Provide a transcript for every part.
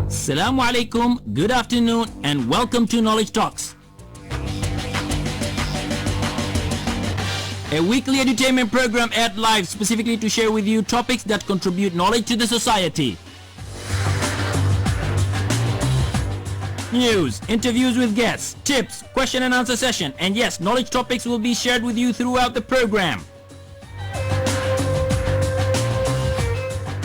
Assalamu alaikum, good afternoon, and welcome to Knowledge Talks, a weekly entertainment program aired live specifically to share with you topics that contribute knowledge to the society. News, interviews with guests, tips, question and answer session, and yes, knowledge topics will be shared with you throughout the program.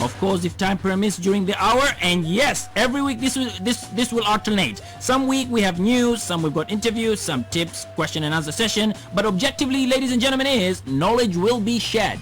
Of course, if time permits during the hour, and yes, every week this will alternate. Some week we have news, some we've got interviews, some tips, question and answer session, but objectively, ladies and gentlemen, is knowledge will be shared.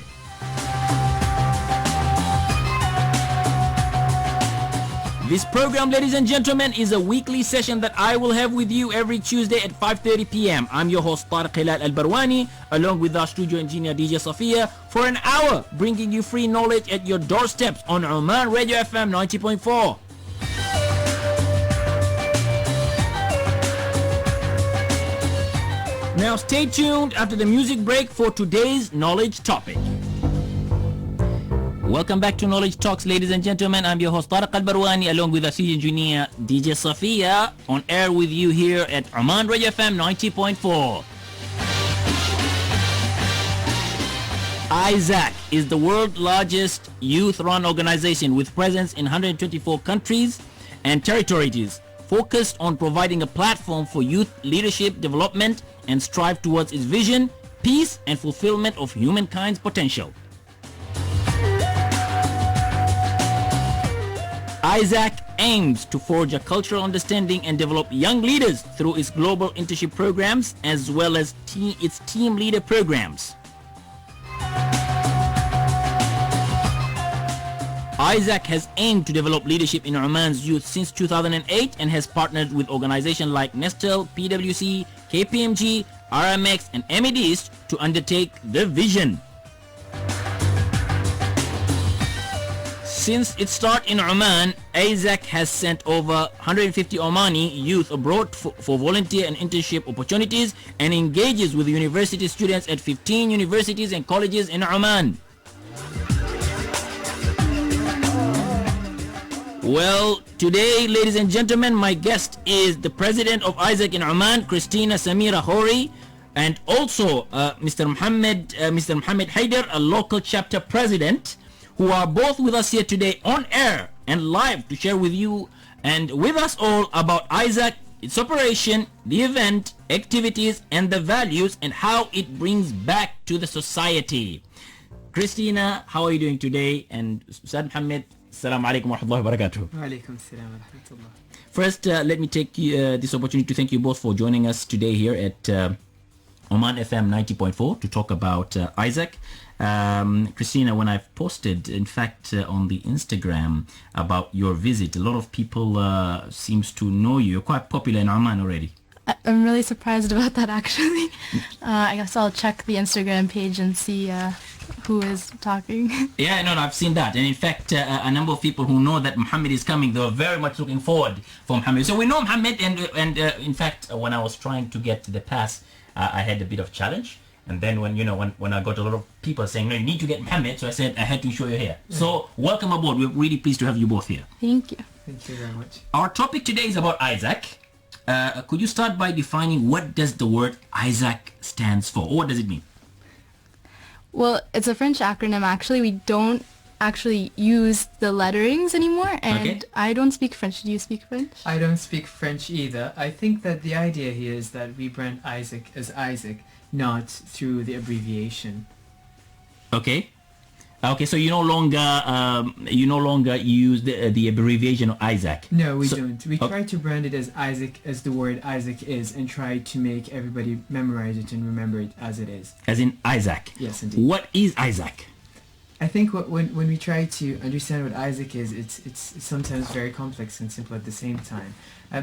This program, ladies and gentlemen, is a weekly session that I will have with you every Tuesday at 5:30 p.m. I'm your host Tariq Al Barwani, along with our studio engineer DJ Safia, for an hour bringing you free knowledge at your doorsteps on Oman Radio FM 90.4. Now stay tuned after the music break for today's knowledge topic. Welcome back to Knowledge Talks, ladies and gentlemen. I'm your host Tariq Al Barwani, along with our studio engineer DJ Safia, on air with you here at Oman Radio FM 90.4. AIESEC is the world's largest youth-run organization with presence in 124 countries and territories, focused on providing a platform for youth leadership development and strive towards its vision, peace, and fulfillment of humankind's potential. AIESEC aims to forge a cultural understanding and develop young leaders through its global internship programs as well as its team leader programs. AIESEC has aimed to develop leadership in Oman's youth since 2008 and has partnered with organizations like Nestle, PwC, KPMG, RMX, and MEDs to undertake the vision. Since its start in Oman, AIESEC has sent over 150 Omani youth abroad for volunteer and internship opportunities and engages with university students at 15 universities and colleges in Oman. Well, today, ladies and gentlemen, my guest is the president of AIESEC in Oman, Christina Samira Hori, and also Mr. Mohammed Haider, a local chapter president, who are both with us here today on air and live to share with you and with us all about AIESEC, its operation, the event, activities, and the values, and how it brings back to the society. Christina, how are you doing today? And Ustad Mohammed, Assalamu alaikum wa rahmatullahi wa barakatuh. Wa alaikum assalam wa rahmatullah. First, let me take this opportunity to thank you both for joining us today here at Oman FM 90.4 to talk about AIESEC. Christina, when I've posted, in fact, on the Instagram about your visit, a lot of people seems to know you. You're quite popular in Oman already. I'm really surprised about that, actually. I guess I'll check the Instagram page and see who is talking. Yeah, no, I've seen that. And in fact, a number of people who know that Mohammed is coming, they're very much looking forward for Mohammed. So we know Mohammed, and in fact, when I was trying to get the pass, I had a bit of challenge. And then when I got a lot of people saying, no, you need to get Mohammed, so I said I had to show you here. Yeah. So welcome aboard. We're really pleased to have you both here. Thank you. Thank you very much. Our topic today is about AIESEC. Could you start by defining what does the word AIESEC stands for? Or what does it mean? Well, it's a French acronym, actually. We don't actually use the letterings anymore, and okay. I don't speak French. Do you speak French? I don't speak French either. I think that the idea here is that we brand AIESEC as AIESEC, not through the abbreviation. Okay. Okay, so you no longer use the abbreviation of AIESEC. No, we don't. We try to brand it as AIESEC, as the word AIESEC is, and try to make everybody memorize it and remember it as it is. As in AIESEC. Yes, indeed. What is AIESEC? I think when we try to understand what AIESEC is, it's sometimes very complex and simple at the same time.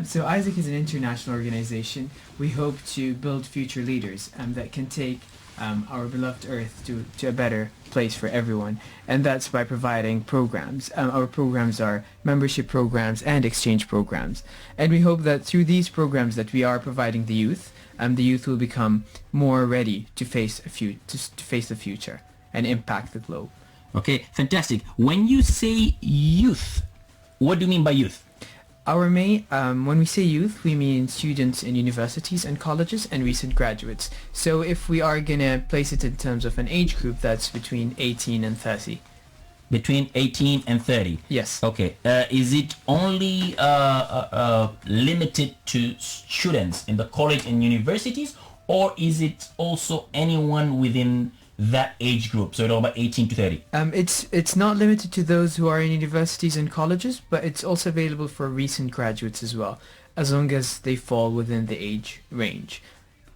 So AIESEC is an international organization. We hope to build future leaders that can take our beloved Earth to a better place for everyone, and that's by providing programs. Our programs are membership programs and exchange programs, and we hope that through these programs that we are providing the youth will become more ready to face the future and impact the globe. Okay, fantastic. When you say youth, what do you mean by youth? Our main, when we say youth, we mean students in universities and colleges and recent graduates. So if we are going to place it in terms of an age group, that's between 18 and 30. Between 18 and 30? Yes. Okay. Is it only limited to students in the college and universities, or is it also anyone within that age group? So it's about 18 to 30? It's not limited to those who are in universities and colleges, but it's also available for recent graduates as well, as long as they fall within the age range.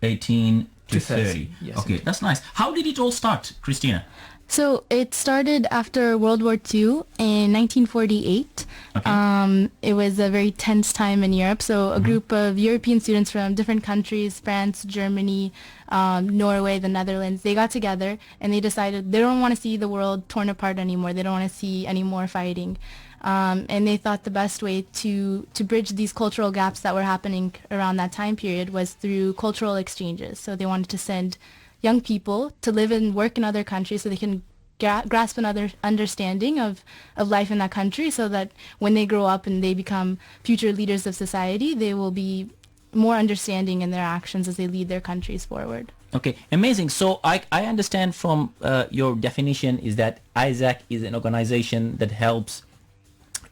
18 to 30. Yes, okay, indeed. that's nice. How did it all start, Christina? So it started after World War II in 1948. Okay. It was a very tense time in Europe. So a group of European students from different countries, France, Germany, Norway, the Netherlands, they got together and they decided they don't want to see the world torn apart anymore. They don't want to see any more fighting. And they thought the best way to bridge these cultural gaps that were happening around that time period was through cultural exchanges. So they wanted to send young people to live and work in other countries so they can grasp another understanding of life in that country, so that when they grow up and they become future leaders of society, they will be more understanding in their actions as they lead their countries forward. Okay, amazing. So I understand from your definition is that AIESEC is an organization that helps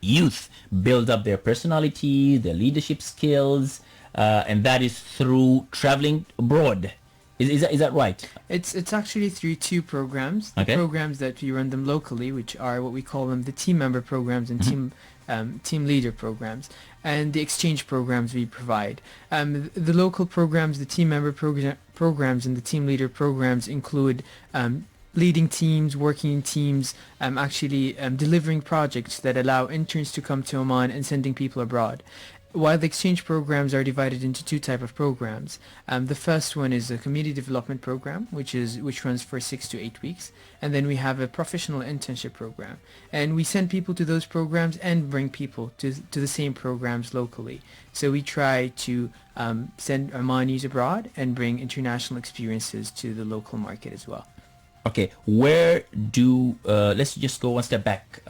youth build up their personality, their leadership skills, and that is through traveling abroad. Is that right? It's actually through two programs. Okay. The programs that we run them locally, which are what we call them the team member programs and team leader programs, and the exchange programs we provide. The local programs, the team member programs, and the team leader programs include leading teams, working in teams, actually delivering projects that allow interns to come to Oman and sending people abroad. While the exchange programs are divided into two types of programs. The first one is a community development program, which runs for 6 to 8 weeks, and then we have a professional internship program. And we send people to those programs and bring people to the same programs locally. So we try to send Omanis abroad and bring international experiences to the local market as well. Okay, where do let's just go one step back.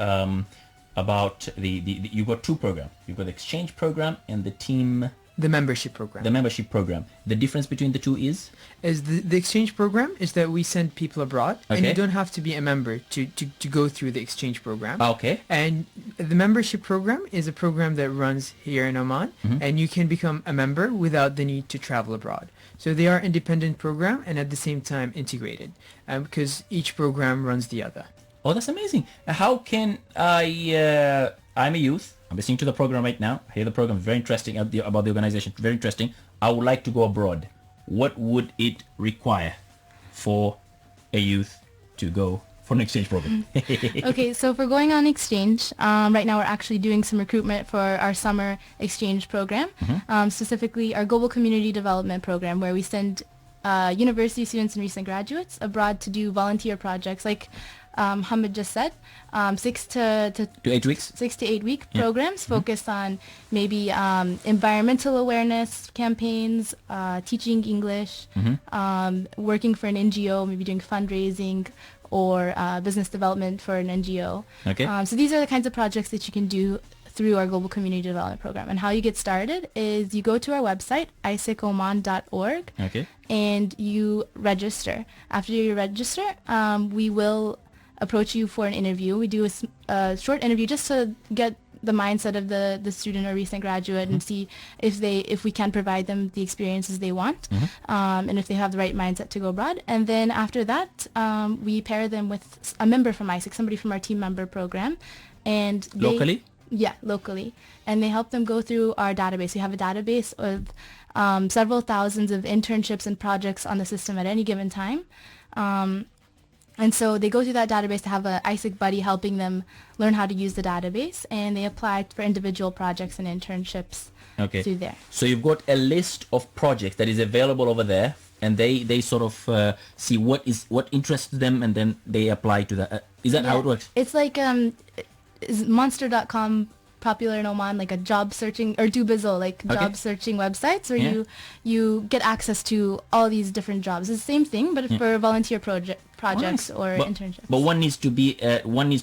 About you've got two programs. You've got the exchange program and the membership program. The membership program. The difference between the two is the exchange program is that we send people abroad, and Okay. you don't have to be a member to go through the exchange program. Okay. And the membership program is a program that runs here in Oman, and you can become a member without the need to travel abroad. So they are independent program and at the same time integrated, because each program runs the other. Oh, that's amazing. How can I'm a youth. I'm listening to the program right now. I hear the program, very interesting about the organization. Very interesting. I would like to go abroad. What would it require for a youth to go for an exchange program? Okay, so for going on exchange, right now we're actually doing some recruitment for our summer exchange program, specifically our Global Community Development Program, where we send university students and recent graduates abroad to do volunteer projects like Hamid just said, 6 to 8 weeks? 6 to 8 week programs focused on maybe environmental awareness campaigns, teaching English, working for an NGO, maybe doing fundraising or business development for an NGO. Okay. So these are the kinds of projects that you can do through our Global Community Development Program. And how you get started is you go to our website, aisecoman.org, Okay. and you register. After you register, we will approach you for an interview. We do a short interview just to get the mindset of the student or recent graduate and see if we can provide them the experiences they want, and if they have the right mindset to go abroad. And then after that, we pair them with a member from AIESEC, somebody from our team member program. And Locally? Yeah, locally. And they help them go through our database. We have a database of several thousands of internships and projects on the system at any given time. And so they go through that database to have an AIESEC buddy helping them learn how to use the database, and they apply for individual projects and internships through there. So you've got a list of projects that is available over there, and they sort of see what interests them, and then they apply to that. Is that how it works? It's like is monster.com popular in Oman, like a job searching or Dubizzle, like job searching websites where you get access to all these different jobs. It's the same thing, but for volunteer projects or internships. But one needs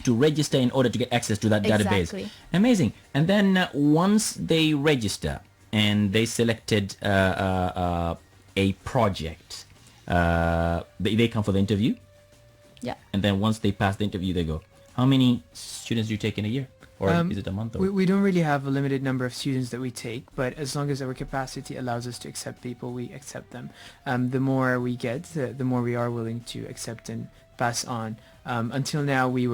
to register in order to get access to that database. Amazing. And then once they register and they selected a project, they come for the interview. Yeah. And then once they pass the interview, they go. How many students do you take in a year? Or is it a month? Or? We don't really have a limited number of students that we take, but as long as our capacity allows us to accept people, we accept them. The more we get, the more we are willing to accept and pass on. Until now, we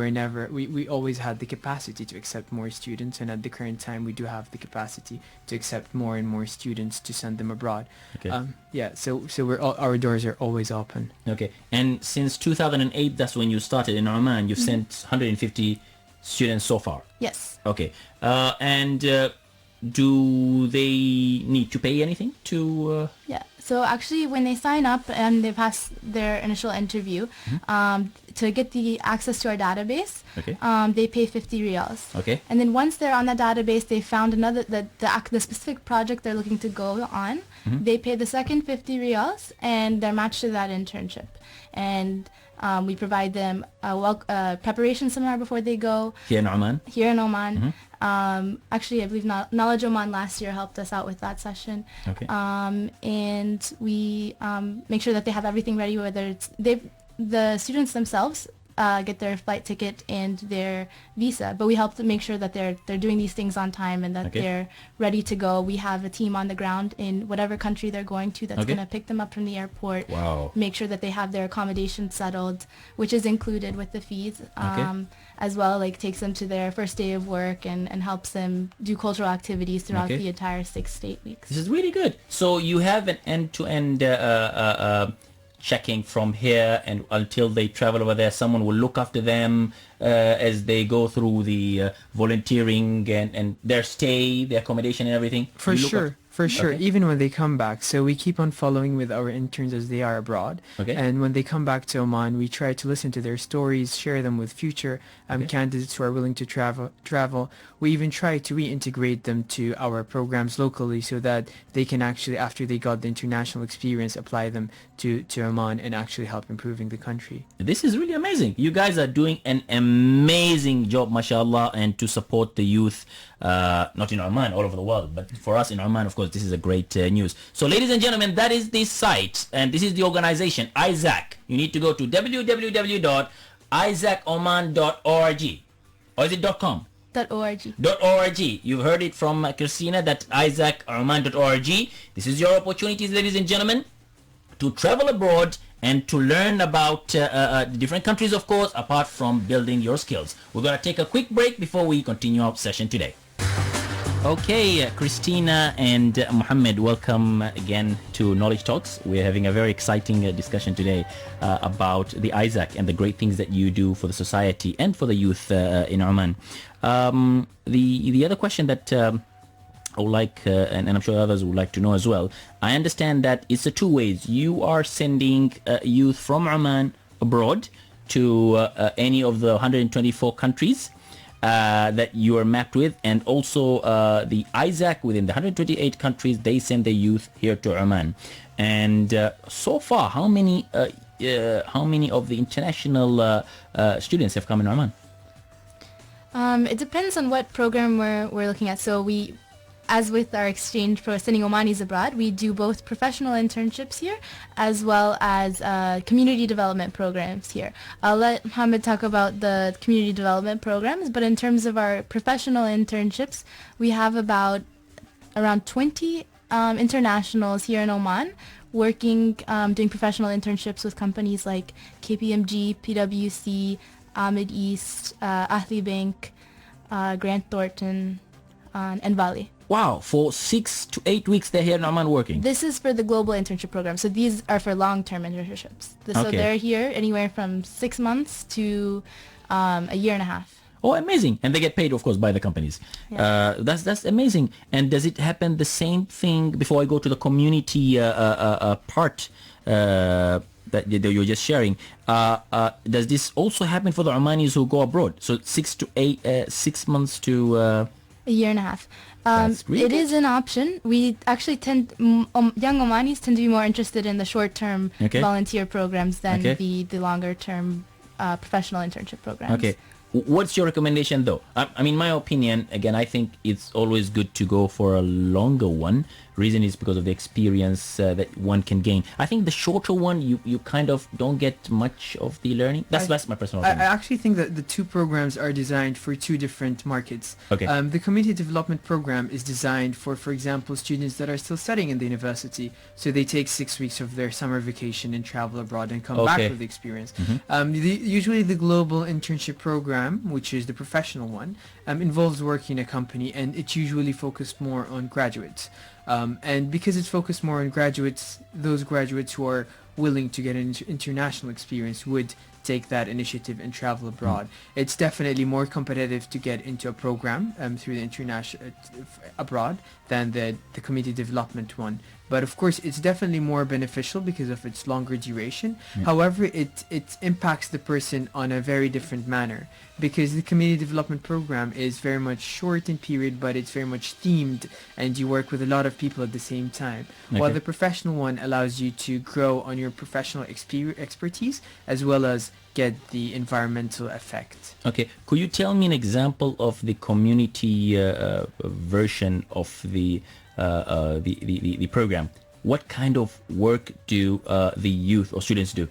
always had the capacity to accept more students, and at the current time, we do have the capacity to accept more and more students to send them abroad. Okay. So our doors are always open. Okay. And since 2008, that's when you started in Oman. You've sent 150 students so far. Yes. Okay. And do they need to pay anything to? Yeah. So actually, when they sign up and they pass their initial interview, to get the access to our database, they pay 50 riyals. Okay. And then once they're on that database, they found the specific project they're looking to go on. They pay the second 50 riyals, and they're matched to that internship. And we provide them a preparation seminar before they go. Here in Oman? Here in Oman. Actually, I believe Knowledge Oman last year helped us out with that session. Okay. And we make sure that they have everything ready, whether it's the students themselves get their flight ticket and their visa, but we help to make sure that they're doing these things on time and that they're ready to go. We have a team on the ground in whatever country they're going to that's going to pick them up from the airport. Wow. Make sure that they have their accommodation settled, which is included with the fees. As well, like takes them to their first day of work and helps them do cultural activities throughout the entire 6 to 8 weeks. This is really good. So you have an end-to-end checking from here and until they travel over there. Someone will look after them as they go through the volunteering and their stay, the accommodation and everything. For sure, even when they come back. So we keep on following with our interns as they are abroad. And when they come back to Oman, we try to listen to their stories, share them with future candidates who are willing to travel. We even try to reintegrate them to our programs locally so that they can actually, after they got the international experience, apply them to Oman and actually help improving the country. This is really amazing. You guys are doing an amazing job, mashallah, and to support the youth, not in Oman, all over the world, but for us in Oman, of course, this is a great news. So ladies and gentlemen, that is the site and this is the organization, AIESEC. You need to go to www.aisecoman.org, or is it .com? .org. You've heard it from Christina, that aisecoman.org. This is your opportunities, ladies and gentlemen, to travel abroad and to learn about the different countries, of course, apart from building your skills. We're going to take a quick break before we continue our session today. Okay, Christina and Mohammed, welcome again to Knowledge Talks. We're having a very exciting discussion today about the AIESEC and the great things that you do for the society and for the youth in Oman. The other question that I would like, and I'm sure others would like to know as well, I understand that it's a two ways. You are sending youth from Oman abroad to any of the 124 countries that you are mapped with, and also the AIESEC within the 128 countries, they send their youth here to Oman. And so far, how many of the international students have come in Oman? It depends on what program we're looking at. So as with our exchange for sending Omanis abroad, we do both professional internships here as well as community development programs here. I'll let Mohammed talk about the community development programs, but in terms of our professional internships, we have around 20 internationals here in Oman working, doing professional internships with companies like KPMG, PwC, Ahmed East, Ahli Bank, Grant Thornton, and Valley. Wow, for 6 to 8 weeks they're here in Oman working. This is for the global internship program. So these are for long-term internships. So they're here anywhere from 6 months to a year and a half. Oh, amazing. And they get paid, of course, by the companies. Yeah. That's amazing. And does it happen the same thing, before I go to the community part that you were just sharing, does this also happen for the Omanis who go abroad? So 6 months to A year and a half. That's really It good. is an option. We actually young Omanis tend to be more interested in the short-term Okay. volunteer programs than Okay. the longer-term professional internship programs. Okay. What's your recommendation though? I mean, my opinion, again, I think it's always good to go for a longer one. Reason is because of the experience that one can gain. I think the shorter one, you kind of don't get much of the learning. That's my personal I opinion. actually think that the two programs are designed for two different markets. Okay. The community development program is designed for example, students that are still studying in the university. So they take 6 weeks of their summer vacation and travel abroad and come back Okay. with the experience. Usually the global internship program, which is the professional one, involves working in a company, and it's usually focused more on graduates. And because it's focused more on graduates, those graduates who are willing to get an international experience would take that initiative and travel abroad. It's definitely more competitive to get into a program through the international abroad than the community development one. But of course, it's definitely more beneficial because of its longer duration. However, it impacts the person on a very different manner, because the community development program is very much short in period, but it's very much themed, and you work with a lot of people at the same time. While Okay. the professional one allows you to grow on your professional expertise as well as get the environmental effect. Okay. Could you tell me an example of the community version of the program? What kind of work do the youth or students do?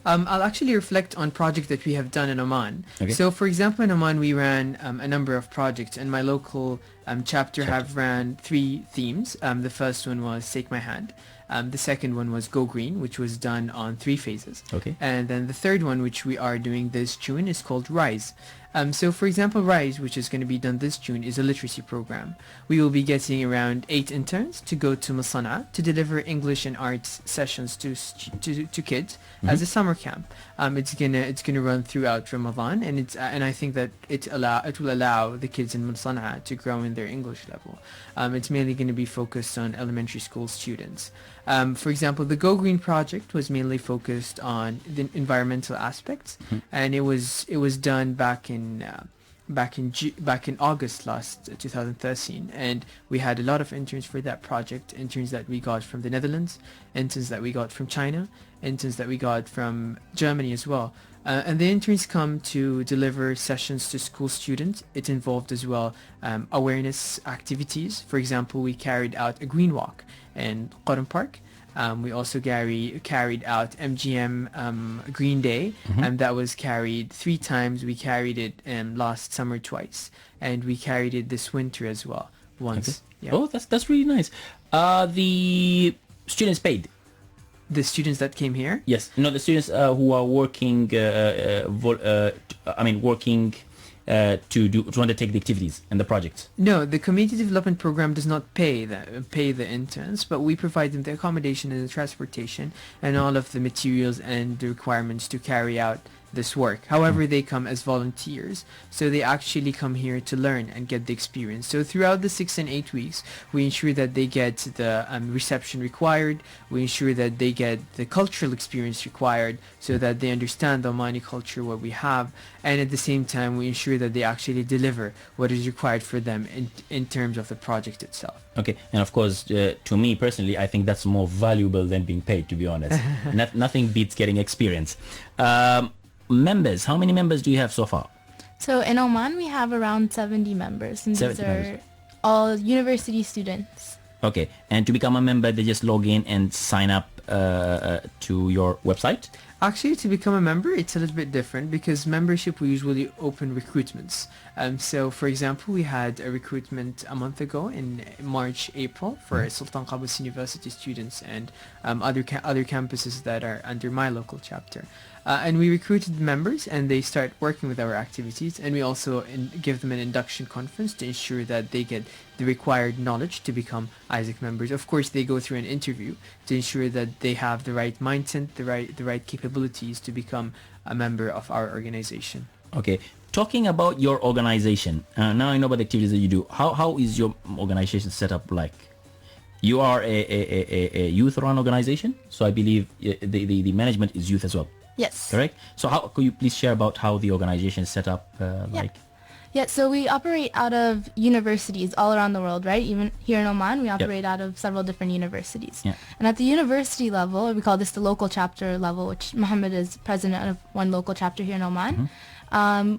I'll actually reflect on projects that we have done in Oman. Okay. So, for example, in Oman, we ran a number of projects, and my local chapter have ran 3 themes. The first one was Take My Hand. The second one was Go Green, which was done on 3 phases. Okay. And then the third one, which we are doing this June, is called Rise. So, for example, Rise, which is going to be done this June, is a literacy program. We will be getting around 8 interns to go to Masana to deliver English and arts sessions to kids as a summer camp. It's gonna run throughout Ramadan, and I think that it will allow the kids in Masana to grow in their English level. It's mainly going to be focused on elementary school students. For example, the Go Green project was mainly focused on the environmental aspects, and it was done back in August last 2013, and we had a lot of interns for that project. Interns that we got from the Netherlands, interns that we got from China, interns that we got from Germany as well. And the interns come to deliver sessions to school students. It involved as well awareness activities. For example, we carried out a green walk in Quran Park. We also carried out MGM Green Day, and that was carried 3 times. We carried it last summer twice, and we carried it this winter as well once. Okay. Yeah. Oh, that's really nice. The students paid. The students that came here. Yes. No, the students who are working. Working to undertake the activities and the projects. No, the community development program does not pay the interns, but we provide them the accommodation and the transportation and all of the materials and the requirements to carry out this work. However, they come as volunteers, so they actually come here to learn and get the experience. So throughout the 6 and 8 weeks, we ensure that they get the reception required. We ensure that they get the cultural experience required, so that they understand the Omani culture, what we have, and at the same time, we ensure that they actually deliver what is required for them in terms of the project itself. Okay, and of course, to me personally, I think that's more valuable than being paid, to be honest. Nothing beats getting experience. Members, how many members do you have so far? So in Oman, we have around 70 members, and 70 these members. are all university students. Okay, and to become a member, they just log in and sign up to your website? Actually, to become a member, it's a little bit different, because membership, we usually open recruitments. So, for example, we had a recruitment a month ago in March, April for Sultan Qaboos University students and other campuses that are under my local chapter. And we recruited members, and they start working with our activities, and we also give them an induction conference to ensure that they get the required knowledge to become AIESEC members. Of course, they go through an interview to ensure that they have the right mindset, the right capabilities to become a member of our organization. Okay, talking about your organization, now I know about the activities that you do. How is your organization set up like? You are a youth-run organization, so I believe the management is youth as well. Yes. Correct? So how could you please share about how the organization is set up like? Yeah, so we operate out of universities all around the world, right? Even here in Oman, we operate out of several different universities. Yeah. And at the university level, we call this the local chapter level, which Mohammed is president of one local chapter here in Oman.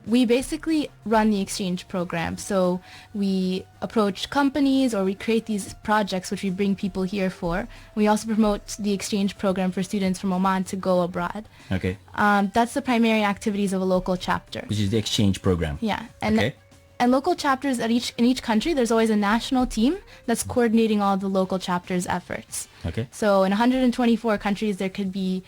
We basically run the exchange program. So we approach companies or we create these projects which we bring people here for. We also promote the exchange program for students from Oman to go abroad. Okay. That's the primary activities of a local chapter. Which is the exchange program. Yeah. And Okay. and local chapters in each country, there's always a national team that's coordinating all the local chapters' efforts. Okay. So in 124 countries, there could be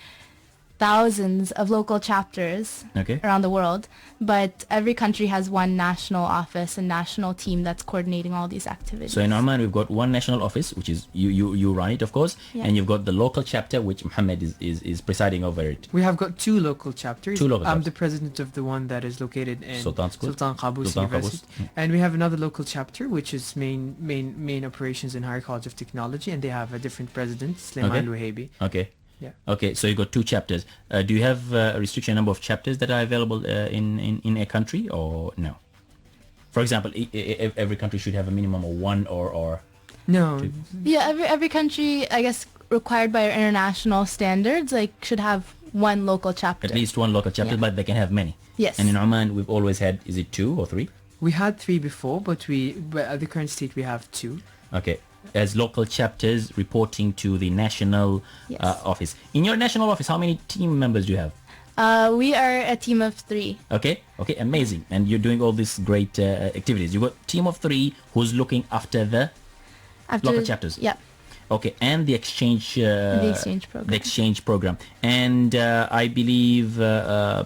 thousands of local chapters Okay. around the world, but every country has one national office and national team that's coordinating all these activities. So in Oman, we've got one national office, which is you run it, of course, Yeah. and you've got the local chapter, which Mohammed is presiding over it. We have got two local chapters. Two local I'm chapters. the president of the one that is located in Sultan School? Sultan Qaboos Sultan University. Qaboos, yeah. And we have another local chapter, which is main operations in Higher College of Technology, and they have a different president, Sulaiman Okay. Al-Wahabi. Okay. Yeah. Okay, so you got two chapters. Do you have a restriction number of chapters that are available in a country or no? For example, every country should have a minimum of one or No, Two. Yeah, every country, I guess, required by our international standards, like should have one local chapter. at least one local chapter, Yeah. but they can have many. Yes. And in Oman, we've always had, is it 2 or 3? we had 3 before, but at the current state we have 2. Okay. As local chapters reporting to the national Yes. office. In your national office, how many team members do you have? We are a team of 3. Okay, amazing. And you're doing all these great activities. You got team of 3 who's looking after the local chapters. Yeah. Okay, and the exchange The exchange program. The exchange program. And I believe the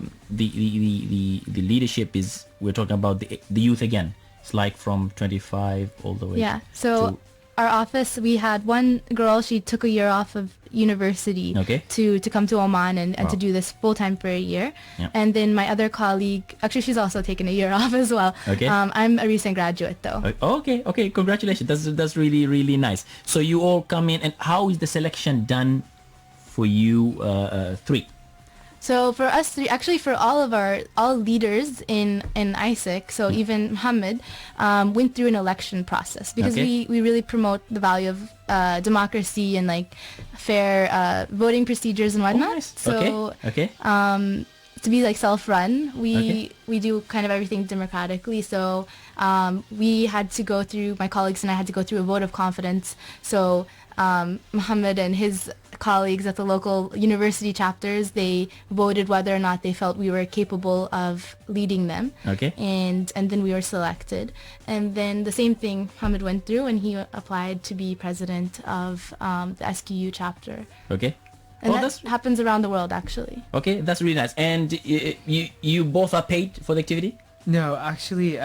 leadership is, we're talking about the youth again. It's like from 25 all the way. Yeah. So to, our office, we had one girl, she took a year off of university Okay. to come to Oman and Wow. to do this full time for a year. Yeah. And then my other colleague, actually she's also taken a year off as well. Okay. I'm a recent graduate though. okay, congratulations. That's really nice. So you all come in, and how is the selection done for you 3? So for us 3, actually for all leaders in AIESEC, so even Mohammed, went through an election process because Okay. we really promote the value of democracy and like fair voting procedures and whatnot. nice. So Okay. to be like self-run, Okay. we do kind of everything democratically. So we had to go through, my colleagues and I had to go through a vote of confidence. So Mohammed and his colleagues at the local university chapters, they voted whether or not they felt we were capable of leading them. Okay. And then we were selected. And then the same thing Mohammed went through, and he applied to be president of the SQU chapter. Okay. And Oh, that happens around the world, actually. Okay, that's really nice. And you both are paid for the activity? No, actually,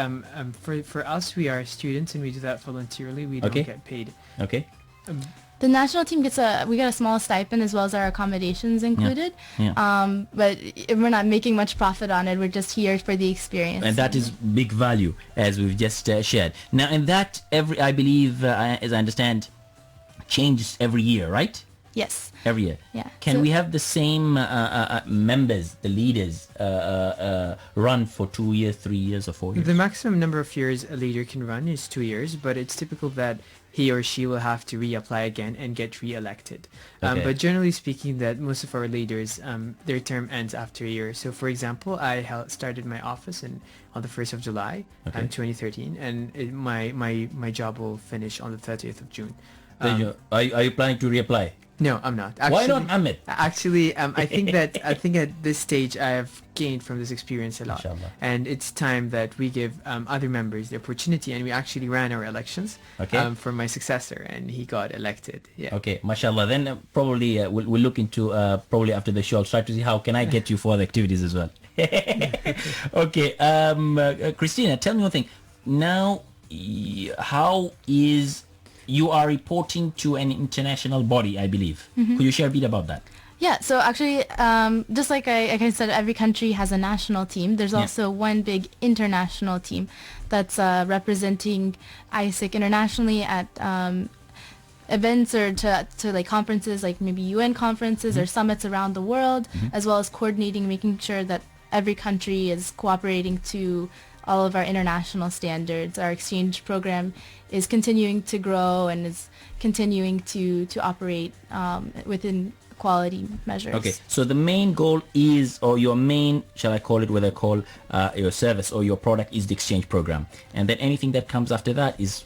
for us, we are students and we do that voluntarily. We don't Okay. get paid. Okay. The national team we get a small stipend as well as our accommodations included. Yeah. But we're not making much profit on it. We're just here for the experience. And that is big value, as we've just shared. Now, and that I believe, as I understand, changes every year, right? Yes. Every year. Yeah. Can So- we have the same members, the leaders, run for 2 years, 3 years, or 4 years? The maximum number of years a leader can run is 2 years, but it's typical that he or she will have to reapply again and get re-elected. Okay. But generally speaking, that most of our leaders, their term ends after a year. So, for example, I started my office on the 1st of July, Okay. 2013, and my job will finish on the 30th of June. Then are you planning to reapply? No, I'm not. Why not, Ahmed? Actually, I think at this stage I have gained from this experience a lot, Mashallah. and it's time that we give other members the opportunity. And we actually ran our elections Okay. for my successor, and he got elected. Yeah. Okay, mashallah. Then probably we'll look into probably after the show. I'll try to see how can I get you for other activities as well. Okay, Christina, tell me one thing. Now, how is you are reporting to an international body, I believe. Could you share a bit about that? Yeah, so actually, just like I said, every country has a national team. There's Yeah. also one big international team that's representing AIESEC internationally at events or to like conferences, like maybe UN conferences or summits around the world, as well as coordinating, making sure that every country is cooperating to all of our international standards. Our exchange program is continuing to grow and is continuing to operate within quality measures. Okay, so the main goal is, or your main, shall I call it, whether I call your service or your product is the exchange program, and then anything that comes after that is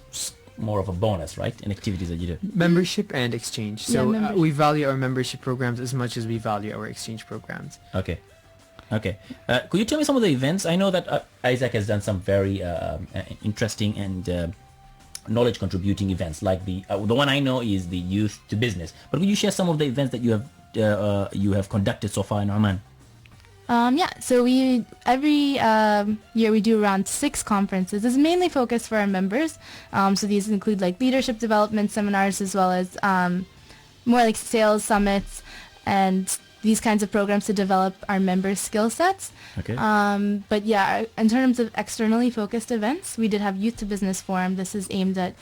more of a bonus, right? In activities that you do. Membership and exchange. Yeah, So membership. we value our membership programs as much as we value our exchange programs. Okay. Could you tell me some of the events? I know that AIESEC has done some very interesting and knowledge contributing events, like the one I know is the Youth to Business. But could you share some of the events that you have conducted so far in Oman? So we every year we do around 6 conferences. This is mainly focused for our members. So these include like leadership development seminars, as well as more like sales summits and these kinds of programs to develop our members' skill sets. Okay. But yeah, in terms of externally focused events, we did have Youth to Business Forum. This is aimed at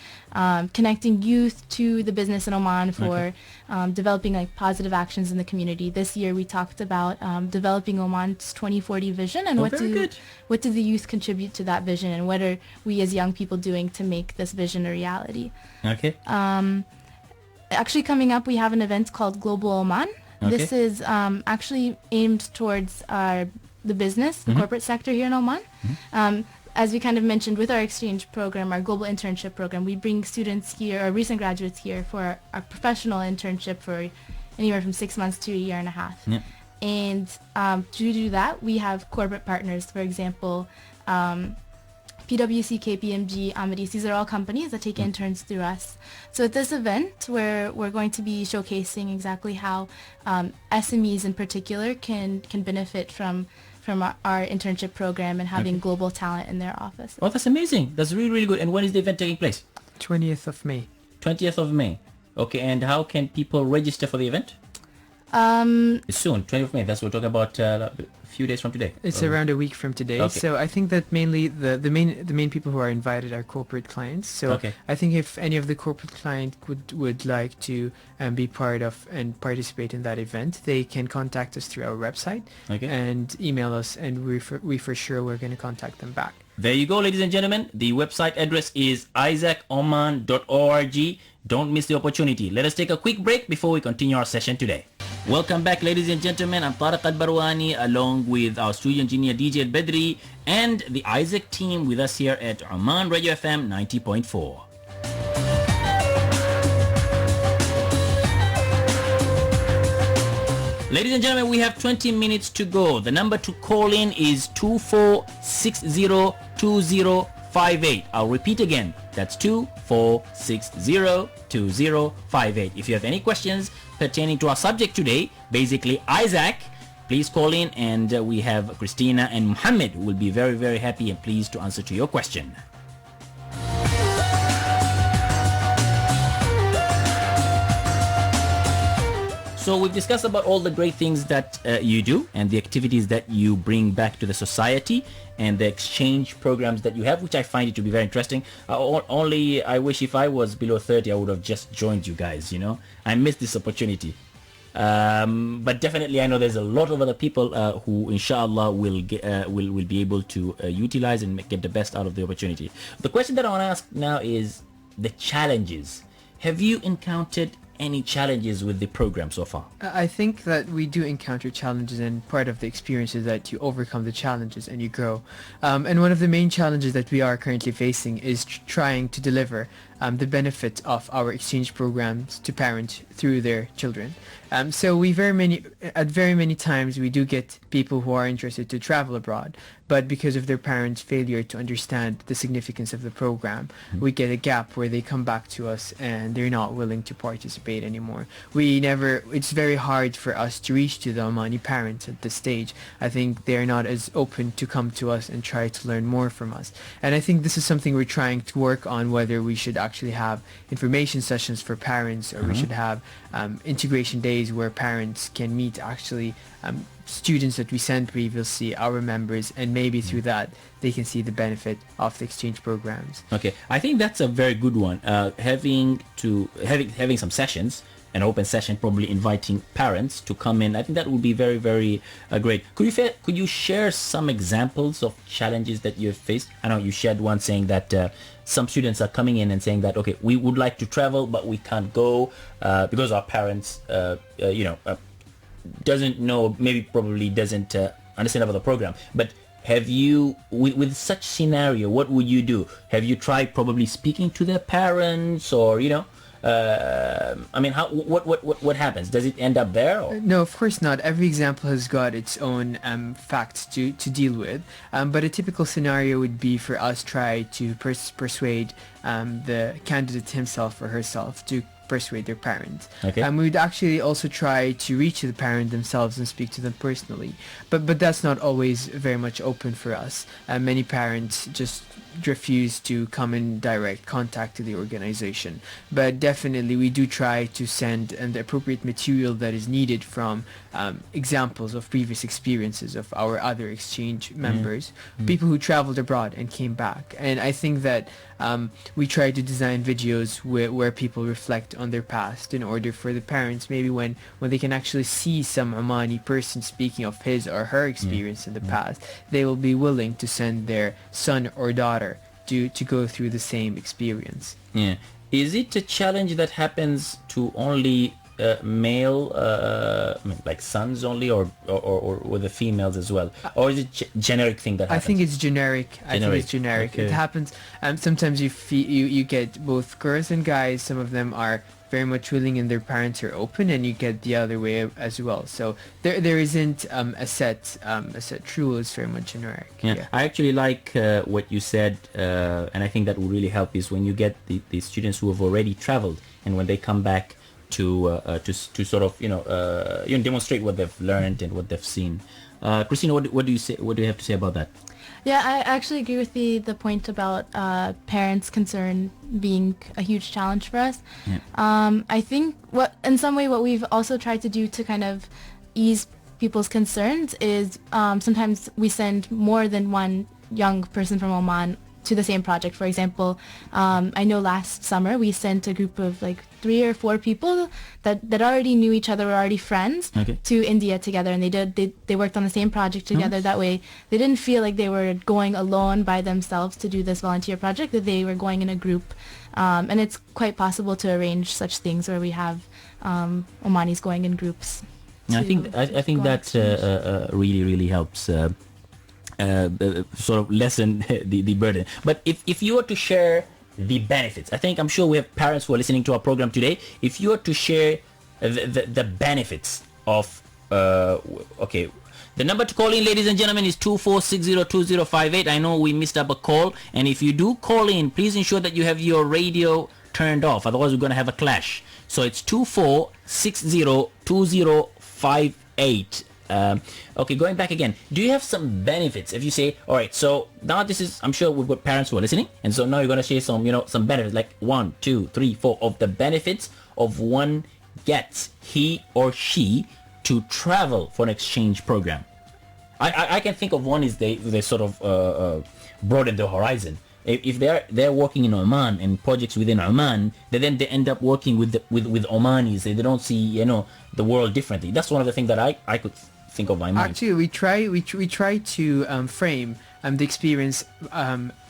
connecting youth to the business in Oman for developing like positive actions in the community. This year we talked about developing Oman's 2040 vision and what do the youth contribute to that vision, and what are we as young people doing to make this vision a reality. Okay. Actually, coming up we have an event called Global Oman. Okay. This is actually aimed towards the business, the corporate sector here in Oman. As we kind of mentioned with our exchange program, our global internship program, we bring students here, or recent graduates here, for our professional internship for anywhere from 6 months to a year and a half. Yeah. And to do that, we have corporate partners, for example, PwC, KPMG, Amadis. These are all companies that take interns through us. So at this event, we're going to be showcasing exactly how SMEs in particular can benefit from our internship program and having global talent in their office. Oh, that's amazing. That's really, really good. And when is the event taking place? 20th of May. 20th of May. Okay, and how can people register for the event? It's soon, 20th of May. That's what we're talking about a few days from today. It's around a week from today. Okay. So I think that mainly the main people who are invited are corporate clients. So Okay. I think if any of the corporate clients would like to be part of and participate in that event, they can contact us through our website and email us, and we for sure we're going to contact them back. There you go, ladies and gentlemen. The website address is isaacoman.org. Don't miss the opportunity. Let us take a quick break before we continue our session today. Welcome back, ladies and gentlemen. I'm Tariq Barwani, along with our studio engineer DJ Bedri and the AIESEC team with us here at Oman Radio FM 90.4. Ladies and gentlemen, we have 20 minutes to go. The number to call in is 24602058. I'll repeat again. That's 24602058. If you have any questions pertaining to our subject today, basically AIESEC, please call in, and we have Christina and Muhammad who will be very, very happy and pleased to answer to your question. So we've discussed about all the great things that you do and the activities that you bring back to the society and the exchange programs that you have, which I find it to be very interesting. Only I wish if I was below 30, I would have just joined you guys, you know. I missed this opportunity. But definitely I know there's a lot of other people who inshallah will be able to utilize and get the best out of the opportunity. The question that I want to ask now is the challenges. Have you encountered any challenges with the program so far? I think that we do encounter challenges, and part of the experience is that you overcome the challenges and you grow. And one of the main challenges that we are currently facing is trying to deliver the benefit of our exchange programs to parents through their children. So very many times we do get people who are interested to travel abroad, but because of their parents' failure to understand the significance of the program, we get a gap where they come back to us and they're not willing to participate anymore. It's very hard for us to reach to the Omani parents at this stage. I think they're not as open to come to us and try to learn more from us. And I think this is something we're trying to work on, whether we should actually have information sessions for parents, or we should have integration days where parents can meet actually students that we sent previously, our members, and maybe through that they can see the benefit of the exchange programs. Okay, I think that's a very good one. Having some sessions an open session, probably inviting parents to come in. I think that would be very, very great. Could you share some examples of challenges that you have faced? I know you shared one saying that some students are coming in and saying that, okay, we would like to travel, but we can't go because our parents, doesn't know, maybe probably doesn't understand about the program. But have you, with such scenario, what would you do? Have you tried probably speaking to their parents, or what happens? Does it end up there? Or? No, of course not. Every example has got its own facts to deal with. But a typical scenario would be for us try to persuade the candidate himself or herself to persuade their parents. Okay. We would actually also try to reach the parent themselves and speak to them personally. But that's not always very much open for us. Many parents just refuse to come in direct contact to the organization. But definitely we do try to send the appropriate material that is needed from examples of previous experiences of our other exchange members, people who traveled abroad and came back. And I think that we try to design videos where people reflect on their past, in order for the parents, maybe when they can actually see some Omani person speaking of his or her experience in the past, they will be willing to send their son or daughter to go through the same experience. Yeah. Is it a challenge that happens to only male, like sons only, or with the females as well, or is it generic thing that happens? I think it's generic. Okay. It happens. Sometimes you get both girls and guys. Some of them are very much willing and their parents are open, and you get the other way as well. So there isn't a set rule. It's very much generic. Yeah. I actually like what you said, and I think that will really help, is when you get the students who have already traveled, and when they come back to sort of demonstrate what they've learned and what they've seen. Christina, what do you say? What do you have to say about that? Yeah, I actually agree with the point about parents' concern being a huge challenge for us. Yeah. I think in some way what we've also tried to do to kind of ease people's concerns is sometimes we send more than one young person from Oman to the same project. For example, I know last summer we sent a group of like 3 or 4 people that already knew each other, were already friends, to India together, and they worked on the same project together. That way they didn't feel like they were going alone by themselves to do this volunteer project, that they were going in a group. And it's quite possible to arrange such things where we have Omanis going in groups. I think that really, really helps sort of lessen the burden. But if you were to share the benefits, I'm sure we have parents who are listening to our program today. If you were to share the benefits of the number to call in, ladies and gentlemen, is 24602058. I know we missed up a call, and if you do call in, please ensure that you have your radio turned off, otherwise we're going to have a clash. So it's 24602058. Okay, going back again, do you have some benefits? If you say, all right, so now this is, I'm sure we've got parents who are listening, and so now you're going to share some benefits, like 1, 2, 3, 4 of the benefits of one gets, he or she, to travel for an exchange program. I can think of one is they sort of broaden the horizon. If they're working in Oman and projects within Oman, then they end up working with Omanis. They don't see the world differently. That's one of the things that I could think of my mind. Actually, we try to frame the experience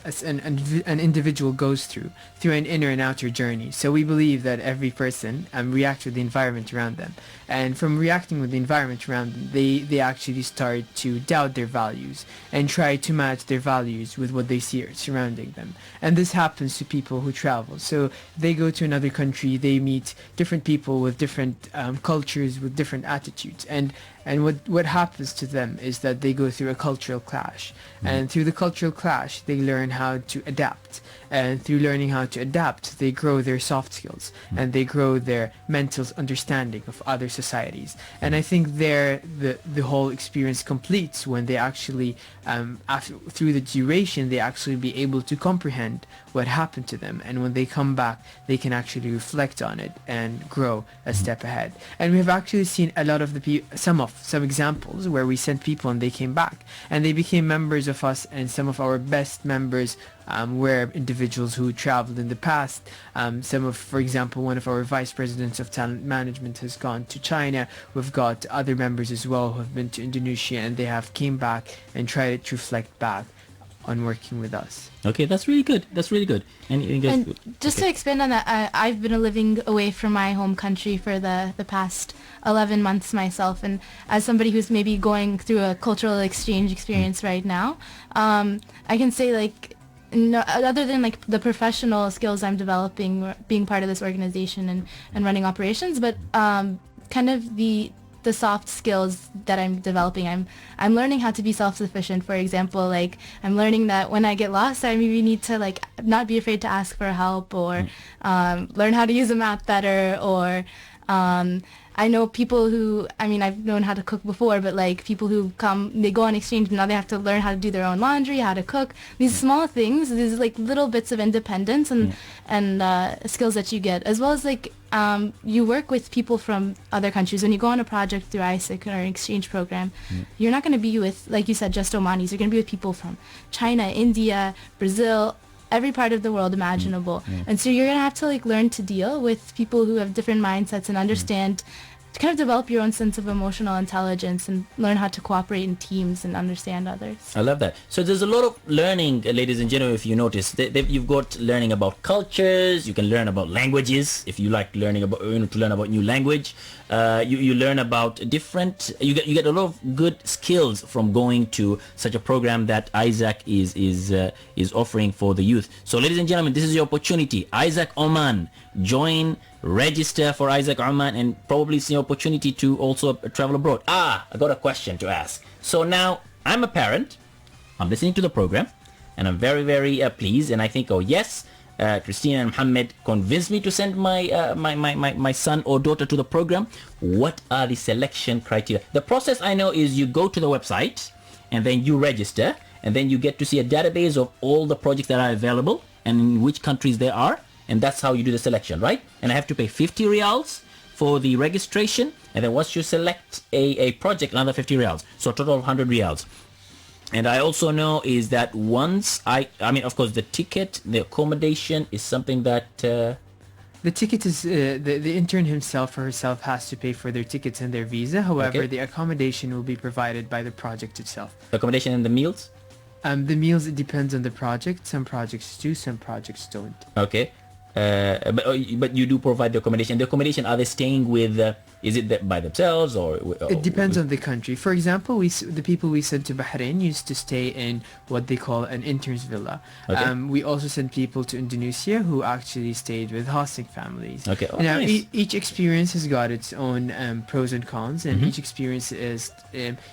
as an individual goes through an inner and outer journey. So we believe that every person reacts with the environment around them, and from reacting with the environment around them, they actually start to doubt their values and try to match their values with what they see surrounding them. And this happens to people who travel. So they go to another country, they meet different people with different cultures, with different attitudes, and what happens to them is that they go through a cultural clash. And through the cultural clash, they learn how to adapt. And through learning how to adapt, they grow their soft skills and they grow their mental understanding of other societies. And I think the whole experience completes when they actually, through the duration, they actually be able to comprehend what happened to them. And when they come back, they can actually reflect on it and grow a step ahead. And we have actually seen a lot of some examples where we sent people and they came back and they became members of us, and some of our best members where individuals who traveled in the past, for example, one of our vice presidents of talent management has gone to China. We've got other members as well who have been to Indonesia, and they have came back and tried to reflect back on working with us. Okay, that's really good. That's really good. And you guys, And just to expand on that, I've been living away from my home country for the past 11 months myself, and as somebody who's maybe going through a cultural exchange experience right now, I can say, like, no, other than like the professional skills I'm developing being part of this organization and running operations, but kind of the soft skills that I'm developing. I'm learning how to be self-sufficient. For example, like, I'm learning that when I get lost, I maybe need to, like, not be afraid to ask for help, or learn how to use a map better, or I know people who, I mean, I've known how to cook before, but like people who come, they go on exchange and now they have to learn how to do their own laundry, how to cook. These small things, these like little bits of independence and skills that you get, as well as like you work with people from other countries. When you go on a project through AIESEC or an exchange program, you're not going to be with, like you said, just Omanis. You're going to be with people from China, India, Brazil, every part of the world imaginable. And so you're going to have to like learn to deal with people who have different mindsets and understand, to kind of develop your own sense of emotional intelligence and learn how to cooperate in teams and understand others. I love that. So there's a lot of learning, ladies and gentlemen, if you notice. You've got learning about cultures. You can learn about languages if you like learning about, to learn about new language. You learn about different, you get a lot of good skills from going to such a program that AIESEC is offering for the youth. So ladies and gentlemen, this is your opportunity. AIESEC Oman, join, register for AIESEC Oman, and probably see an opportunity to also travel abroad. I got a question to ask. So now I'm a parent, I'm listening to the program, and I'm very, very pleased, and I think, oh yes, Christina and Mohammed convinced me to send my son or daughter to the program. What are the selection criteria? The process I know is you go to the website and then you register, and then you get to see a database of all the projects that are available and in which countries they are, and that's how you do the selection, right? And I have to pay 50 riyals for the registration, and then once you select a project, another 50 riyals, so a total of 100 riyals. And I also know is that once I mean, of course, the ticket, the accommodation is something that... The ticket is, the intern himself or herself has to pay for their tickets and their visa. However, the accommodation will be provided by the project itself. The accommodation and the meals? The meals, it depends on the project. Some projects do, some projects don't. Okay. But you do provide the accommodation. The accommodation, are they staying with, is it by themselves or it depends on the country. For example, the people we sent to Bahrain used to stay in what they call an intern's villa. Okay. We also sent people to Indonesia who actually stayed with hosting families. Okay. Oh, now, nice. each experience has got its own pros and cons, and each experience is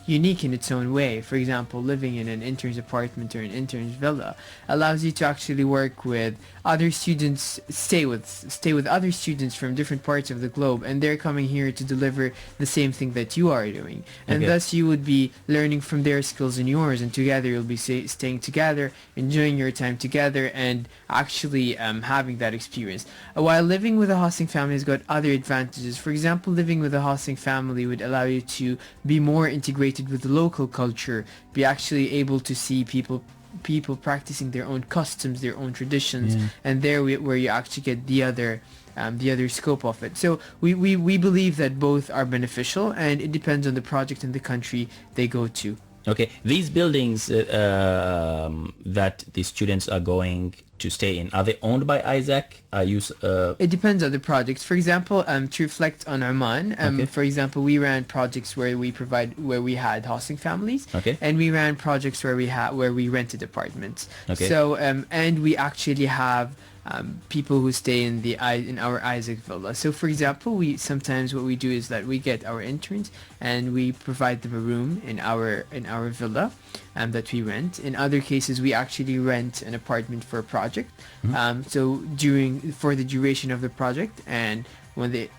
unique in its own way. For example, living in an intern's apartment or an intern's villa allows you to actually work with other students, stay with other students from different parts of the globe, and they're coming here to deliver the same thing that you are doing, and thus you would be learning from their skills and yours, and together you'll be staying together, enjoying your time together, and actually having that experience. While living with a hosting family has got other advantages. For example, living with a hosting family would allow you to be more integrated with the local culture, be actually able to see people practicing their own customs, their own traditions, and where you actually get the other scope of it. So we believe that both are beneficial, and it depends on the project and the country they go to. Okay, these buildings that the students are going to stay in, are they owned by AIESEC? It depends on the projects. For example, to reflect on Oman, for example, we ran projects where we had hosting families, and we ran projects where we rented apartments. So and we actually have people who stay in our AIESEC villa. So for example, sometimes what we do is that we get our interns and we provide them a room in our villa that we rent. In other cases, we actually rent an apartment for a project. So for the duration of the project, and when the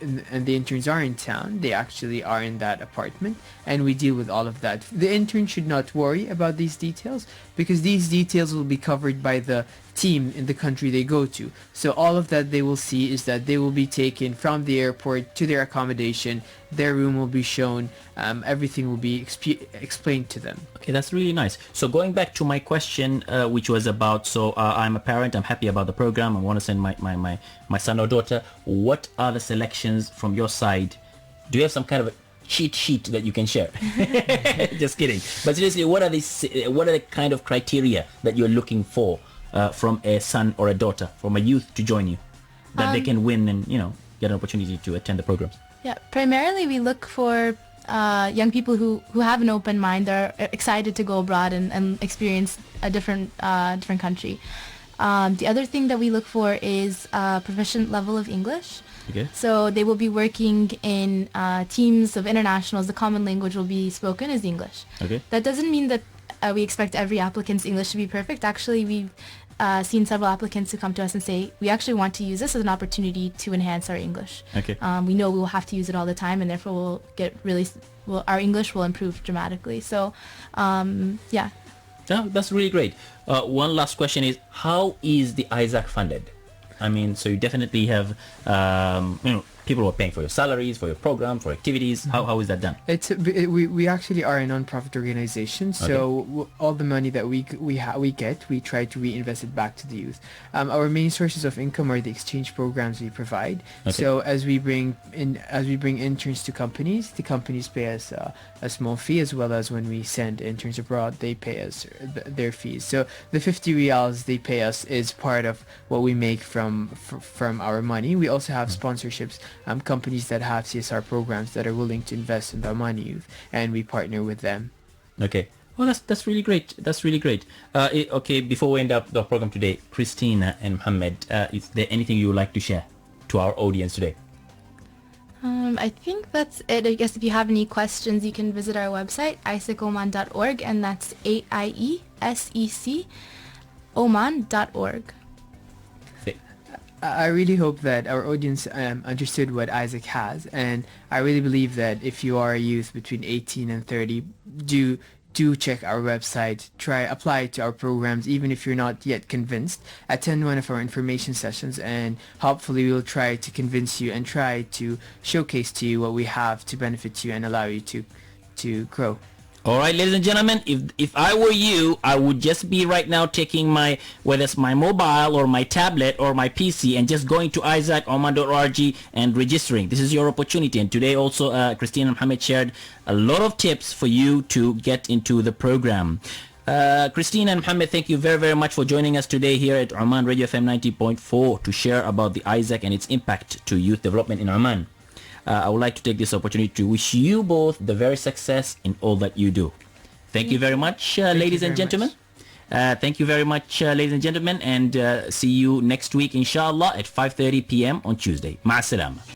interns are in town, they actually are in that apartment, and we deal with all of that. The intern should not worry about these details, because these details will be covered by the team in the country they go to. So all of that they will see is that they will be taken from the airport to their accommodation, their room will be shown. Everything will be explained to them. Okay, that's really nice. So going back to my question, which was about, I'm a parent, I'm happy about the program, I want to send my son or daughter. What are the selections from your side? Do you have some kind of a cheat sheet that you can share? Just kidding. But seriously, what are the kind of criteria that you're looking for from a son or a daughter, from a youth to join you, that they can win and, get an opportunity to attend the programs? Yeah, primarily we look for young people who have an open mind. They're excited to go abroad and experience a different country. The other thing that we look for is a proficient level of English. Okay. So they will be working in teams of internationals. The common language will be spoken is English. Okay. That doesn't mean that we expect every applicant's English to be perfect. Actually, we've seen several applicants who come to us and say, we actually want to use this as an opportunity to enhance our English. Okay. We know we will have to use it all the time, and therefore our English will improve dramatically. So, yeah. Yeah, that's really great. One last question is, how is the AIESEC funded? I mean, so you definitely have, people who are paying for your salaries, for your program, for activities. How is that done? We actually are a non-profit organization, so all the money that we get, we try to reinvest it back to the youth. Our main sources of income are the exchange programs we provide. Okay. So as we bring interns to companies, the companies pay us a small fee, as well as when we send interns abroad, they pay us their fees. So the 50 riyals they pay us is part of what we make from our money. We also have sponsorships. Companies that have CSR programs that are willing to invest in the Omani youth, and we partner with them. Okay. Well, that's really great. That's really great. Okay, before we end up the program today, Christina and Mohammed, is there anything you would like to share to our audience today? I think that's it. I guess if you have any questions, you can visit our website, aisecoman.org, and that's AIESEC Oman.org. I really hope that our audience understood what AIESEC has, and I really believe that if you are a youth between 18 and 30, do check our website, apply to our programs, even if you're not yet convinced. Attend one of our information sessions, and hopefully we'll try to convince you and try to showcase to you what we have to benefit you and allow you to grow. All right, ladies and gentlemen, if I were you, I would just be right now taking whether it's my mobile or my tablet or my PC, and just going to AIESECOman.org and registering. This is your opportunity. And today also, Christina and Mohammed shared a lot of tips for you to get into the program. Christina and Mohammed, thank you very, very much for joining us today here at Oman Radio FM 90.4 to share about the AIESEC and its impact to youth development in Oman. I would like to take this opportunity to wish you both the very success in all that you do. Thank you very much, ladies and gentlemen. Thank you very much, ladies and gentlemen, and see you next week, inshallah, at 5:30 p.m. on Tuesday. Ma'as salama.